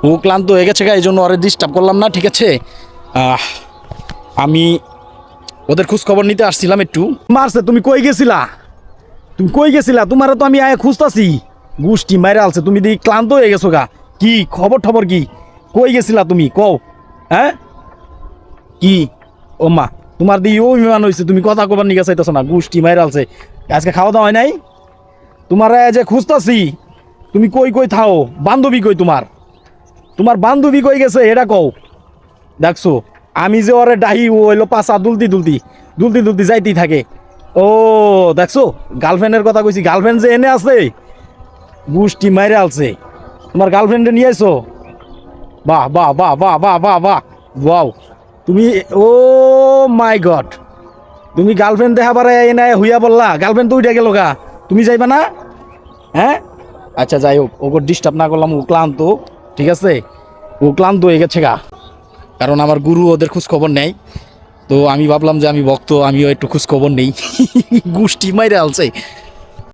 ও ক্লান্ত হয়ে গেছে গা, এই জন্য ওরে ডিস্টার্ব করলাম না, ঠিক আছে? আমি ওদের খোঁজ খবর নিতে আসছিলাম একটু। মারছে, তুমি কই গেছিলা? তুমি কই গেছিলা? তোমারও তো আমি আয় খুঁজতাছি, গুষ্টি মাইরে আলছে। তুমি দেখি ক্লান্ত হয়ে গেছো গা, কি খবর টবর কি? কই গেছিলা তুমি কও? হ্যাঁ কি? ও মা, তোমার দিয়ে অভিমান হয়েছে, তুমি কথা কবার নিয়ে চাইতেছো না, গুষ্টি মাইরে আলছে। আজকে খাওয়া দাওয়া হয় নাই? তোমার যে খুঁজতাছি, তুমি কই কই থাও? বান্ধবী কই তোমার? তোমার বান্ধবী কই গেছে এটা কও। দেখছো আমি যে ওরে ডাহি, ও হইলো পাশা দুলতি দুলতি দুলতি দুলতি যাইতেই থাকে। ও দেখছো, গার্লফ্রেন্ডের কথা কইছি, গার্লফ্রেন্ড যে এনে আছে, গুষ্টি মাইরে আলছে। তোমার গার্লফ্রেন্ডে নিয়ে আইছো? বাহ বাহ বাহ বাহ বাহ বাহ বাহ, ওয়াও। তুমি, ও মাই গড, তুমি গার্লফ্রেন্ড দেখাবার এনে হইয়া বললা? গার্লফ্রেন্ড তো উঠে গেল গা, তুমি যাইবা না? হ্যাঁ আচ্ছা যাই হোক, ওকে ডিস্টার্ব না করলাম, ও ক্লান্ত, ঠিক আছে? ও ক্লান্ত হয়ে গেছে গা, কারণ আমার গুরু ওদের খোঁজ খবর নেয়। তো আমি ভাবলাম যে আমি ভক্ত, আমিও একটু খোঁজ খবর নেই। গুষ্টি মাইরে আলছে।